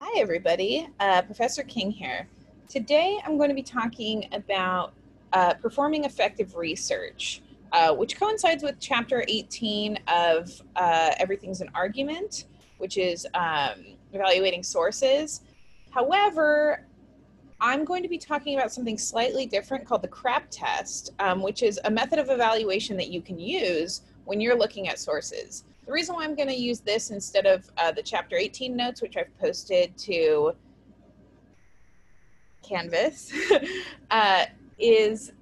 Hi, everybody. Professor King here. Today, I'm going to be talking about performing effective research, which coincides with Chapter 18 of Everything's an Argument, which is evaluating sources. However, I'm going to be talking about something slightly different called the CRAP test, which is a method of evaluation that you can use when you're looking at sources. The reason why I'm going to use this instead of the Chapter 18 notes, which I've posted to Canvas, is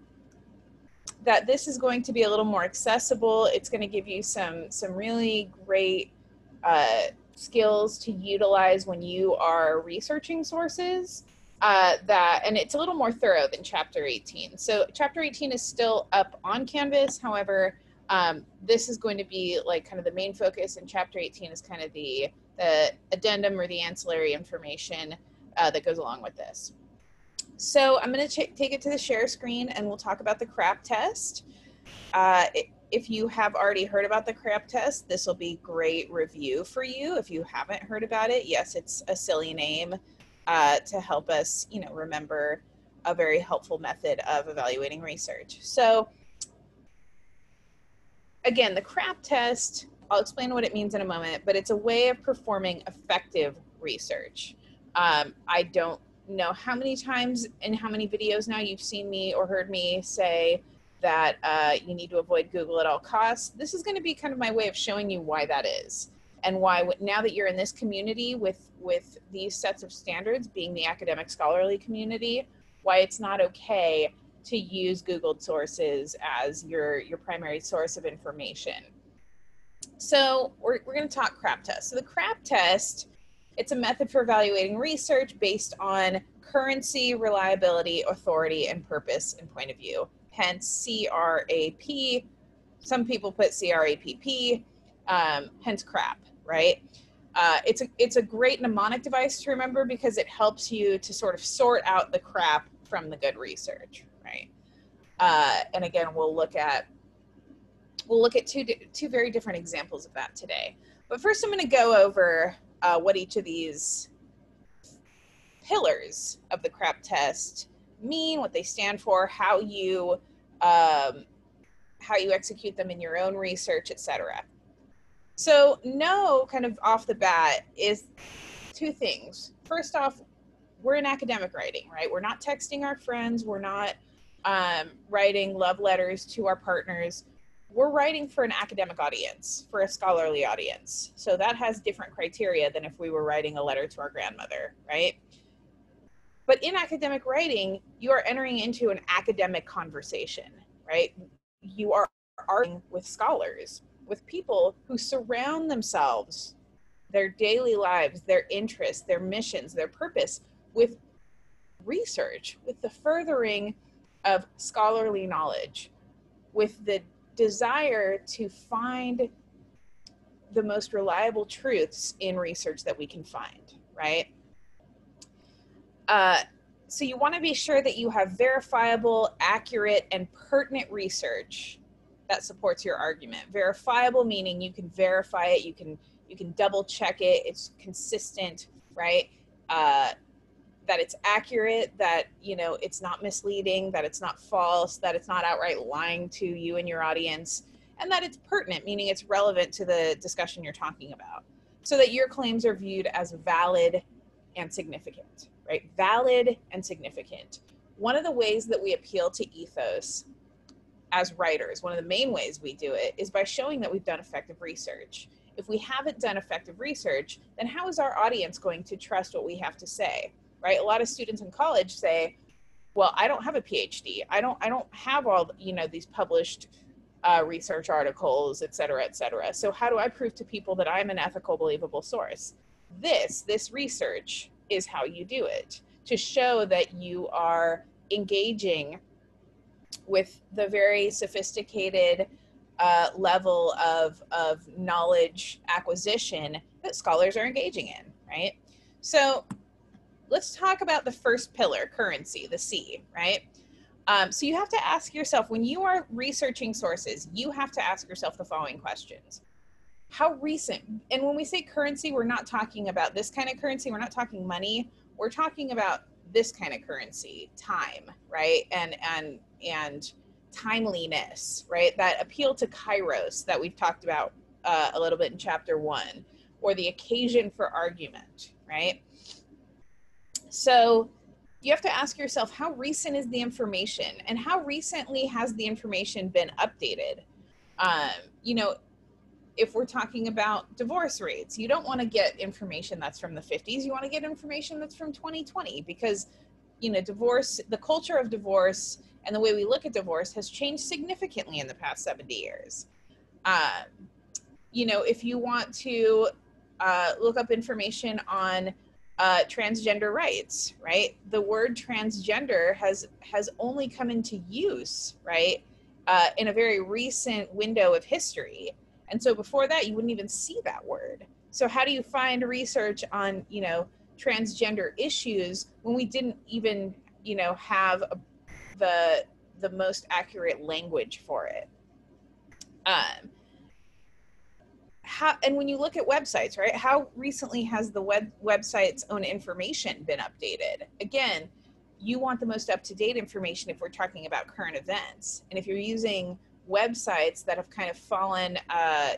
that this is going to be a little more accessible. It's going to give you some really great skills to utilize when you are researching sources. And it's a little more thorough than Chapter 18. So Chapter 18 is still up on Canvas. However, this is going to be like kind of the main focus, and Chapter 18 is kind of the addendum or the ancillary information that goes along with this. So I'm going to take it to the share screen and we'll talk about the CRAP test. If you have already heard about the CRAP test, this will be great review for you. If you haven't heard about it, yes, it's a silly name to help us, remember a very helpful method of evaluating research. So again, the CRAP test, I'll explain what it means in a moment, but it's a way of performing effective research. I don't know how many times and how many videos now you've seen me or heard me say that you need to avoid Google at all costs. This is going to be kind of my way of showing you why that is, and why now that you're in this community with these sets of standards, being the academic scholarly community, why it's not okay to use Googled sources as your primary source of information. So we're going to talk CRAP test. So the CRAP test, it's a method for evaluating research based on currency, reliability, authority, and purpose and point of view. Hence CRAP. Some people put CRAPP, hence CRAP, right? It's a great mnemonic device to remember because it helps you to sort of sort out the crap from the good research, right? And again, we'll look at two very different examples of that today. But first, I'm going to go over what each of these pillars of the CRAP test mean, what they stand for, how you execute them in your own research, etc. So, no, kind of off the bat, is two things. First off, we're in academic writing, right? We're not texting our friends. We're not writing love letters to our partners. We're writing for an academic audience, for a scholarly audience. So that has different criteria than if we were writing a letter to our grandmother, right? But in academic writing, you are entering into an academic conversation, right? You are arguing with scholars, with people who surround themselves, their daily lives, their interests, their missions, their purpose with research, with the furthering of scholarly knowledge, with the desire to find the most reliable truths in research that we can find, right? So you want to be sure that you have verifiable, accurate, and pertinent research that supports your argument. Verifiable meaning you can verify it, you can double check it, it's consistent, right? That it's accurate, that it's not misleading, that it's not false, that it's not outright lying to you and your audience, and that it's pertinent, meaning it's relevant to the discussion you're talking about, so that your claims are viewed as valid and significant, right? Valid and significant. One of the ways that we appeal to ethos as writers, one of the main ways we do it, is by showing that we've done effective research. If we haven't done effective research, then how is our audience going to trust what we have to say? Right? A lot of students in college say, well, I don't have a PhD. I don't have all, these published research articles, et cetera, et cetera. So how do I prove to people that I'm an ethical, believable source? This research is how you do it, to show that you are engaging with the very sophisticated level of knowledge acquisition that scholars are engaging in, right? So let's talk about the first pillar, currency, the C, right? So you have to ask yourself, when you are researching sources, you have to ask yourself the following questions. how recent, and when we say currency, we're not talking about this kind of currency, we're not talking money, we're talking about this kind of currency, time, right? And timeliness, right? That appeal to kairos that we've talked about a little bit in chapter 1, or the occasion for argument, right? So you have to ask yourself, how recent is the information, and how recently has the information been updated? You know, if we're talking about divorce rates, you don't want to get information that's from the 50s. You want to get information that's from 2020, because, you know, divorce, the culture of divorce and the way we look at divorce has changed significantly in the past 70 years. You know, if you want to look up information on transgender rights, right? The word transgender has only come into use, right, in a very recent window of history. And so before that, you wouldn't even see that word. So how do you find research on, you know, transgender issues when we didn't even, you know, have the most accurate language for it? How, and when you look at websites, right, how recently has the website's own information been updated? Again, you want the most up-to-date information if we're talking about current events. And if you're using websites that have kind of fallen,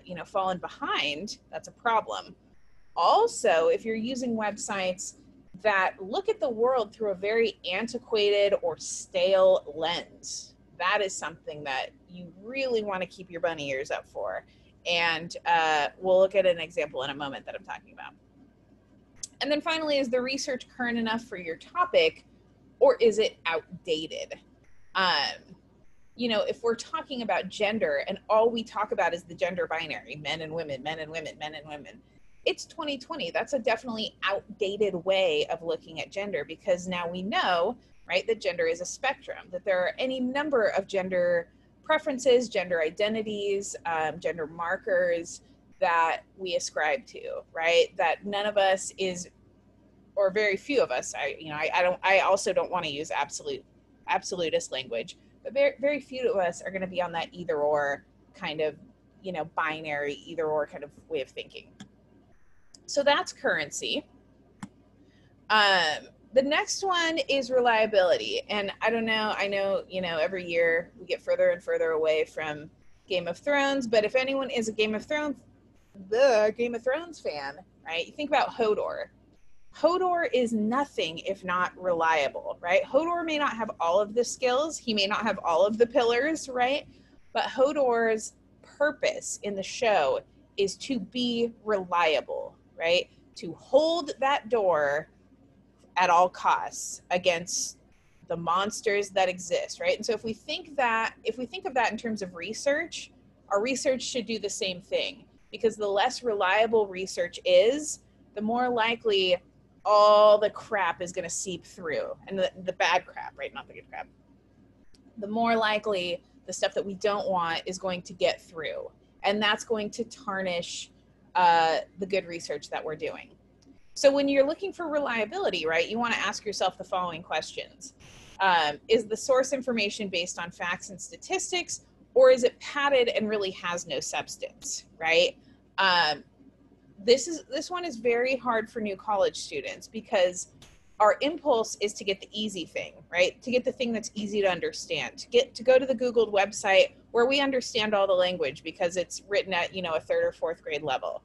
you know, fallen behind, that's a problem. Also, if you're using websites that look at the world through a very antiquated or stale lens, that is something that you really want to keep your bunny ears up for. And we'll look at an example in a moment that I'm talking about. And then finally, is the research current enough for your topic, or is it outdated? You know, if we're talking about gender and all we talk about is the gender binary, men and women, men and women, men and women, it's 2020. That's a definitely outdated way of looking at gender, because now we know, right, that gender is a spectrum, that there are any number of gender preferences, gender identities, gender markers that we ascribe to, right? That none of us is, or very few of us, I also don't want to use absolutist language, but very, very few of us are going to be on that either or kind of, you know, binary either or kind of way of thinking. So that's currency. The next one is reliability. And I don't know, I know, you know, every year we get further and further away from Game of Thrones, but if anyone is a Game of Thrones fan, right, you think about Hodor. Hodor is nothing if not reliable, right? Hodor may not have all of the skills, he may not have all of the pillars, right? But Hodor's purpose in the show is to be reliable, right? To hold that door at all costs against the monsters that exist, right? And so if we think of that in terms of research, our research should do the same thing, because the less reliable research is, the more likely all the crap is going to seep through, and the bad crap, right? Not the good crap. The more likely the stuff that we don't want is going to get through, and that's going to tarnish the good research that we're doing. So when you're looking for reliability, right, you want to ask yourself the following questions. Is the source information based on facts and statistics, or is it padded and really has no substance, right? This one is very hard for new college students, because our impulse is to get the easy thing, right? To get the thing that's easy to understand, to go to the Googled website where we understand all the language because it's written at, you know, a 3rd or 4th grade level.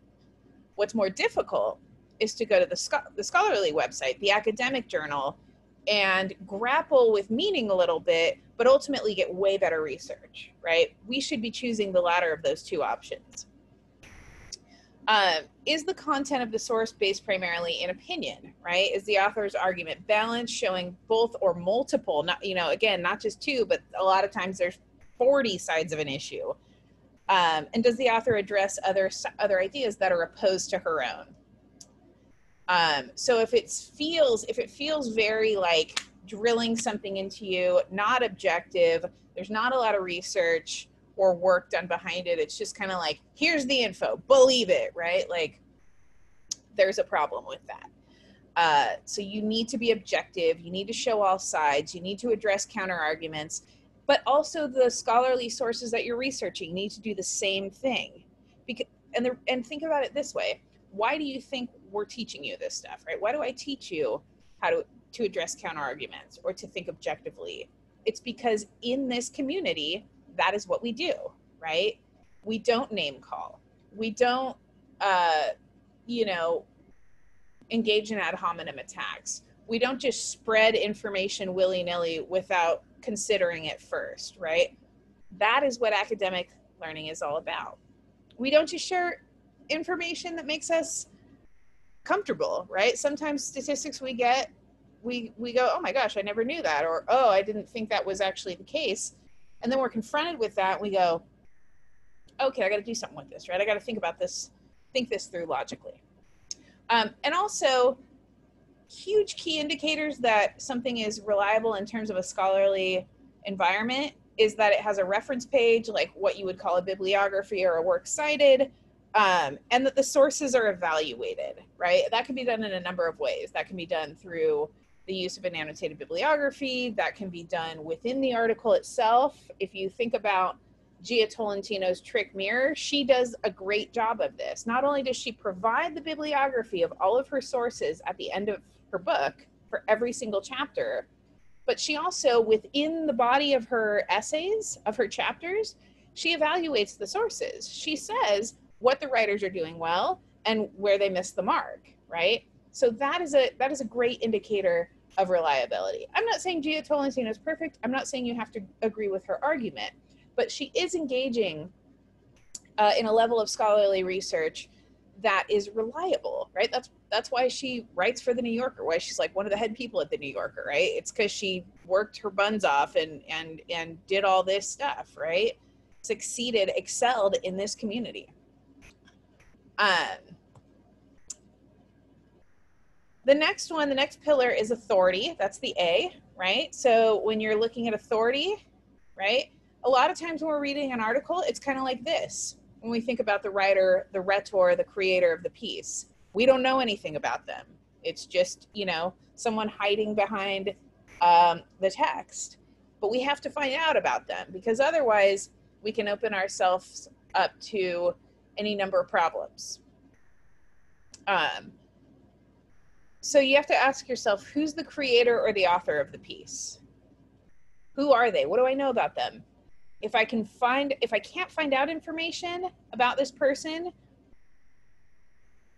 What's more difficult is to go to the scholarly website, the academic journal, and grapple with meaning a little bit, but ultimately get way better research, right? We should be choosing the latter of those two options. Is the content of the source based primarily in opinion, right? Is the author's argument balanced, showing both or multiple, not, you know, again, not just two, but a lot of times there's 40 sides of an issue. And does the author address other ideas that are opposed to her own? So if it feels very like drilling something into you, not objective, there's not a lot of research or work done behind it, it's just kind of like, here's the info, believe it, right? Like, there's a problem with that. So you need to be objective, you need to show all sides, you need to address counter arguments, but also the scholarly sources that you're researching need to do the same thing. Because And think about it this way. Why do you think we're teaching you this stuff, right? Why do I teach you how to address counter arguments or to think objectively? It's because in this community, that is what we do, right? We don't name call. We don't, engage in ad hominem attacks. We don't just spread information willy-nilly without considering it first, right? That is what academic learning is all about. We don't just share information that makes us comfortable, right? Sometimes statistics we get, we go, oh my gosh, I never knew that, or oh, I didn't think that was actually the case. And then we're confronted with that and we go, okay, I got to do something with this, right? I got to think about this, think this through logically. And also, huge key indicators that something is reliable in terms of a scholarly environment is that it has a reference page, like what you would call a bibliography or a work cited, and that the sources are evaluated, right? That can be done in a number of ways. That can be done through the use of an annotated bibliography. That can be done within the article itself. If you think about Gia Tolentino's Trick Mirror, she does a great job of this. Not only does she provide the bibliography of all of her sources at the end of her book for every single chapter, but she also, within the body of her essays, of her chapters, she evaluates the sources. She says what the writers are doing well and where they missed the mark, right? So that is a great indicator of reliability. I'm not saying Gia Tolentino is perfect. I'm not saying you have to agree with her argument, but she is engaging in a level of scholarly research that is reliable, right? That's why she writes for the New Yorker, why she's like one of the head people at the New Yorker, right? It's because she worked her buns off and did all this stuff, right? Succeeded, excelled in this community. The next one, the next pillar is authority. That's the A, right? So when you're looking at authority, right? A lot of times when we're reading an article, it's kind of like this. When we think about the writer, the rhetor, the creator of the piece, we don't know anything about them. It's just, someone hiding behind the text. But we have to find out about them because otherwise we can open ourselves up to any number of problems. So you have to ask yourself, who's the creator or the author of the piece? Who are they? What do I know about them? If I can't find out information about this person,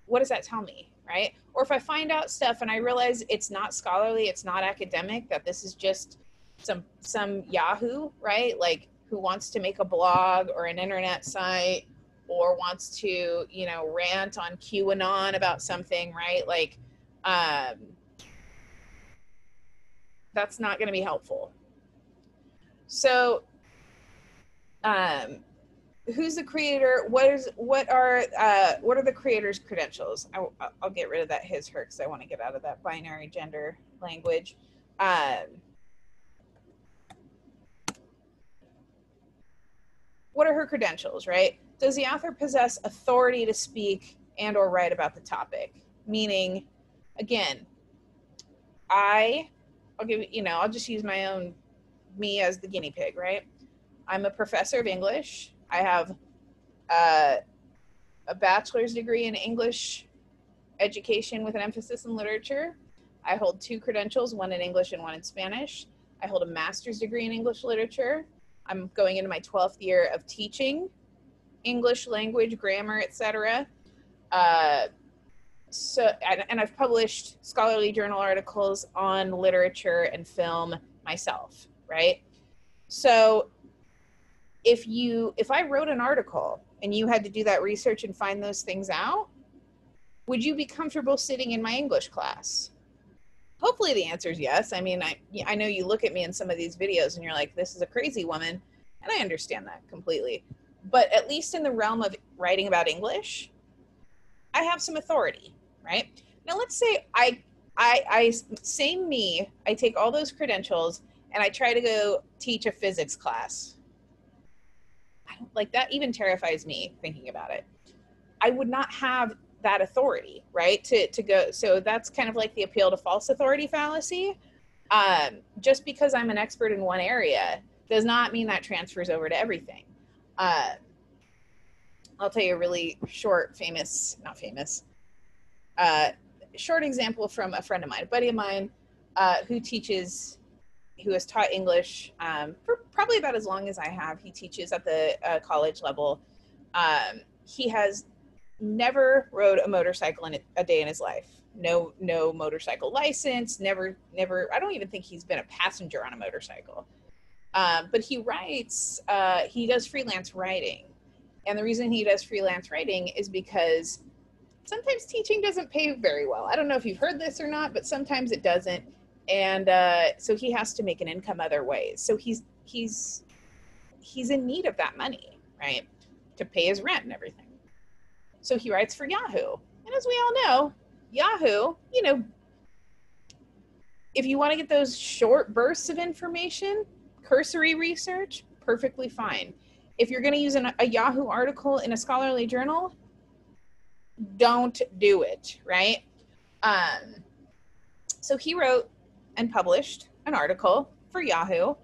what does that tell me, right? Or if I find out stuff and I realize it's not scholarly, it's not academic, that this is just some Yahoo, right? Like who wants to make a blog or an internet site or wants to, rant on QAnon about something, right? Like, that's not going to be helpful. So, who's the creator? What are the creator's credentials? I'll get rid of that his, her, because I want to get out of that binary gender language. What are her credentials, right? Does the author possess authority to speak and or write about the topic? Meaning, again, I'll just use my own, me as the guinea pig, right? I'm a professor of English. I have a bachelor's degree in English education with an emphasis in literature. I hold 2 credentials, one in English and one in Spanish. I hold a master's degree in English literature. I'm going into my 12th year of teaching English language, grammar, etc. And I've published scholarly journal articles on literature and film myself, right? So if I wrote an article and you had to do that research and find those things out, would you be comfortable sitting in my English class? Hopefully the answer is yes. I mean, I know you look at me in some of these videos and you're like, this is a crazy woman. And I understand that completely. But at least in the realm of writing about English, I have some authority, right? Now let's say I take all those credentials and I try to go teach a physics class. I don't like that, even terrifies me thinking about it. I would not have that authority, right? To go. So that's kind of like the appeal to false authority fallacy. Just because I'm an expert in one area does not mean that transfers over to everything. I'll tell you a really short, short example from a friend of mine, a buddy of mine, who has taught English for probably about as long as I have. He teaches at the college level. He has never rode a motorcycle in a day in his life. No motorcycle license. Never. I don't even think he's been a passenger on a motorcycle. But he writes. He does freelance writing, and the reason he does freelance writing is because sometimes teaching doesn't pay very well. I don't know if you've heard this or not, but sometimes it doesn't. And so he has to make an income other ways. So he's in need of that money, right, to pay his rent and everything. So he writes for Yahoo. And as we all know, Yahoo, if you want to get those short bursts of information, cursory research, perfectly fine. If you're going to use a Yahoo article in a scholarly journal, don't do it, right? So he wrote and published an article for Yahoo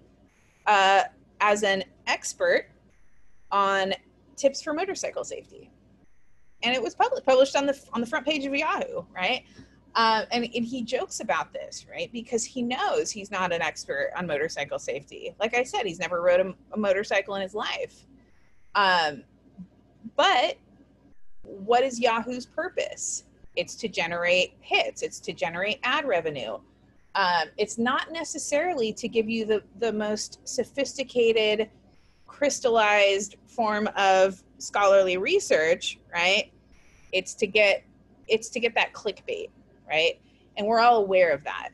as an expert on tips for motorcycle safety, and it was published on the front page of Yahoo, right? And he jokes about this, right, because he knows he's not an expert on motorcycle safety. Like I said, he's never rode a motorcycle in his life. But what is Yahoo's purpose? It's to generate hits. It's to generate ad revenue. It's not necessarily to give you the most sophisticated, crystallized form of scholarly research, right? It's to get that clickbait, right? And we're all aware of that.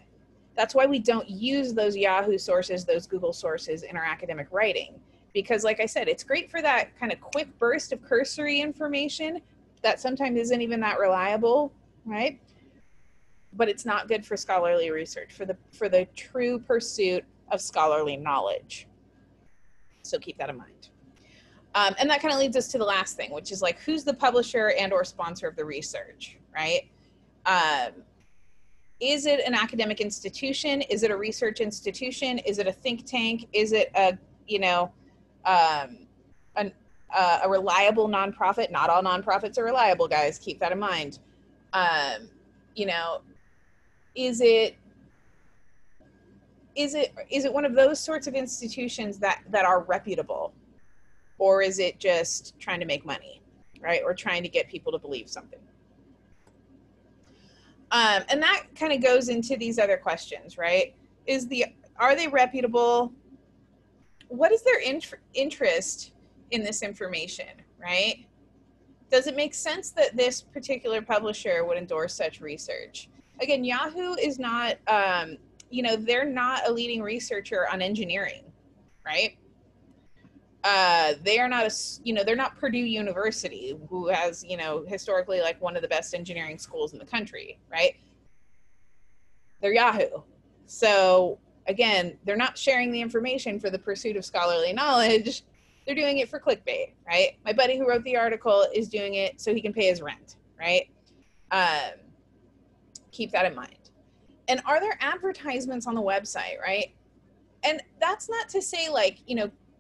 That's why we don't use those Yahoo sources, those Google sources in our academic writing. Because like I said, it's great for that kind of quick burst of cursory information that sometimes isn't even that reliable, right? But it's not good for scholarly research, for the true pursuit of scholarly knowledge. So keep that in mind. And that kind of leads us to the last thing, which is like, who's the publisher and or sponsor of the research, right? Is it an academic institution? Is it a research institution? Is it a think tank? Is it a reliable nonprofit? Not all nonprofits are reliable, guys. Keep that in mind. Is it one of those sorts of institutions that are reputable, or is it just trying to make money, right, or trying to get people to believe something? And that kind of goes into these other questions, right? Are they reputable? What is their interest in this information, right? Does it make sense that this particular publisher would endorse such research? Again, Yahoo is not, they're not a leading researcher on engineering, right? They are not they're not Purdue University, who has, historically like one of the best engineering schools in the country, right? They're Yahoo. So again, they're not sharing the information for the pursuit of scholarly knowledge. They're doing it for clickbait, right? My buddy who wrote the article is doing it so he can pay his rent, right? Keep that in mind. And are there advertisements on the website, right? And that's not to say like,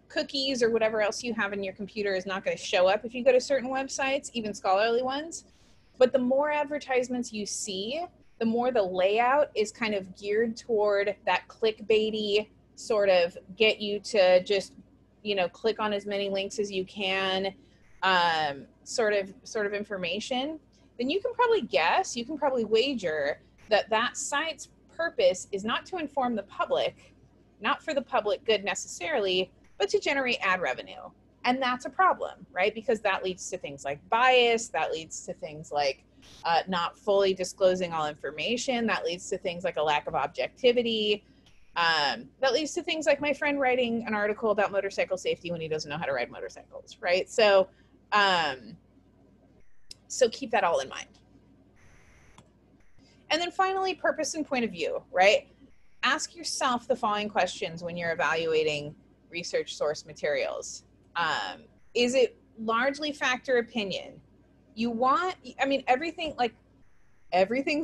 cookies or whatever else you have in your computer is not going to show up if you go to certain websites, even scholarly ones. But the more advertisements you see, the more the layout is kind of geared toward that clickbaity sort of get you to just, click on as many links as you can, sort of information, then you can probably wager that site's purpose is not to inform the public, not for the public good necessarily, but to generate ad revenue. And that's a problem, right? Because that leads to things like bias, that leads to things like not fully disclosing all information, that leads to things like a lack of objectivity, that leads to things like my friend writing an article about motorcycle safety when he doesn't know how to ride motorcycles, right? So keep that all in mind. And then finally, purpose and point of view, right? Ask yourself the following questions when you're evaluating research source materials. Is it largely factor opinion? Everything's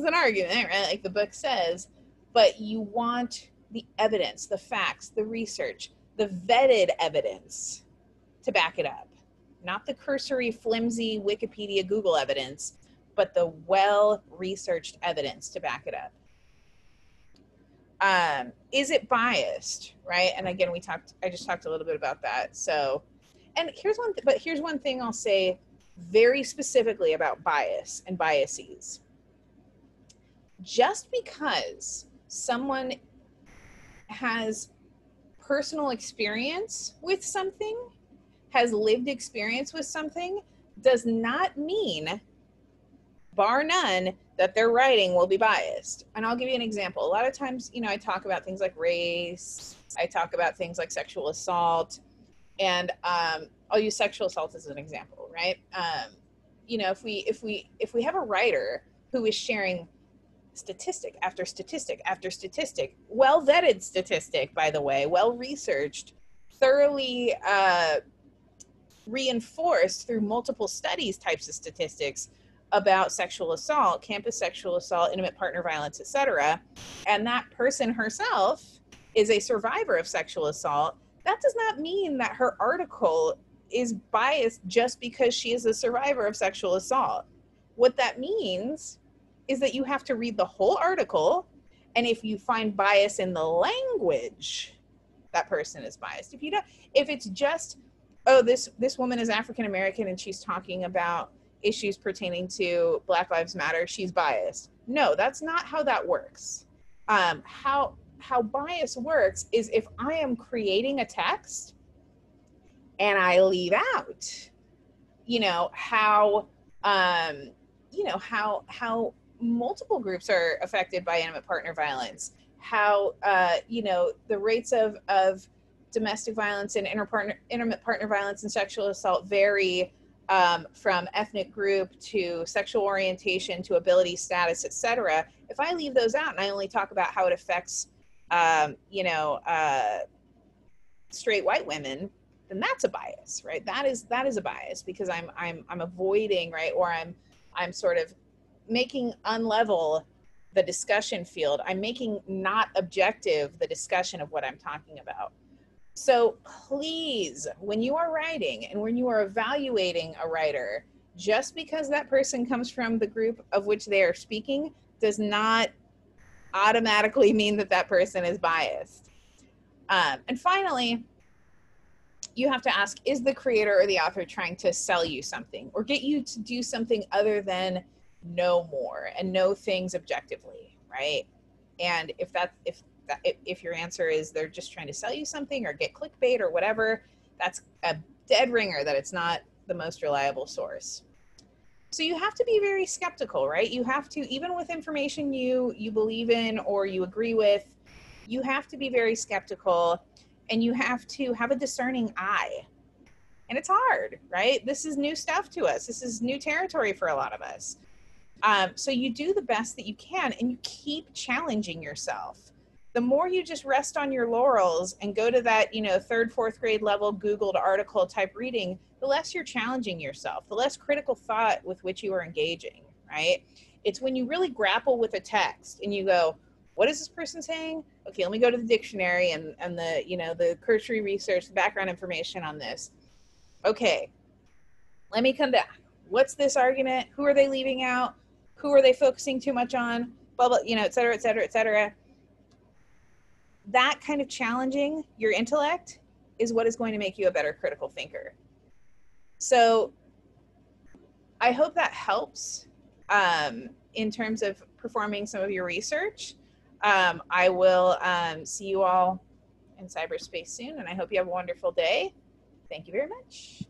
an argument, right? Like the book says, but you want the evidence, the facts, the research, the vetted evidence to back it up, not the cursory, flimsy Wikipedia, Google evidence, but the well-researched evidence to back it up. Is it biased, right? And again, I just talked a little bit about that. So, and here's one thing I'll say very specifically about bias and biases. Just because someone has personal experience with something, has lived experience with something, does not mean, bar none, that their writing will be biased. And I'll give you an example. A lot of times, you know, I talk about things like race, I talk about things like sexual assault, and I'll use sexual assault as an example, right? You know, if we have a writer who is sharing statistic after statistic after statistic, well-vetted statistic, by the way, well-researched, thoroughly reinforced through multiple studies types of statistics about sexual assault, campus sexual assault, intimate partner violence, etc., and that person herself is a survivor of sexual assault, that does not mean that her article is biased just because she is a survivor of sexual assault. What that means is that you have to read the whole article, and if you find bias in the language, that person is biased. If it's just, oh, this woman is African American and she's talking about issues pertaining to Black Lives Matter, she's biased. No, that's not how that works. How bias works is if I am creating a text and I leave out, you know, how multiple groups are affected by intimate partner violence, how you know, the rates of domestic violence and intimate partner violence and sexual assault vary from ethnic group to sexual orientation to ability status, etc. If I leave those out and I only talk about how it affects straight white women, then that's a bias, right? That is a bias, because I'm avoiding, right, or I'm sort of making unlevel the discussion field. I'm making not objective the discussion of what I'm talking about. So please, when you are writing and when you are evaluating a writer, just because that person comes from the group of which they are speaking does not automatically mean that that person is biased. And finally, you have to ask, is the creator or the author trying to sell you something or get you to do something other than know more and know things objectively, right? And if your answer is they're just trying to sell you something or get clickbait or whatever, that's a dead ringer that it's not the most reliable source. So you have to be very skeptical, right? You have to, even with information you believe in or you agree with, you have to be very skeptical, and you have to have a discerning eye. And it's hard, right? This is new stuff to us. This is new territory for a lot of us. So you do the best that you can, and you keep challenging yourself. The more you just rest on your laurels and go to that, you know, 3rd, 4th grade level Googled article type reading, the less you're challenging yourself, the less critical thought with which you are engaging, right? It's when you really grapple with a text and you go, what is this person saying? Okay, let me go to the dictionary and the, you know, the cursory research, the background information on this. Okay, let me come back. What's this argument? Who are they leaving out? Who are they focusing too much on? Blah, blah, you know, et cetera, et cetera, et cetera. That kind of challenging your intellect is what is going to make you a better critical thinker. So I hope that helps in terms of performing some of your research. I will see you all in cyberspace soon, and I hope you have a wonderful day. Thank you very much.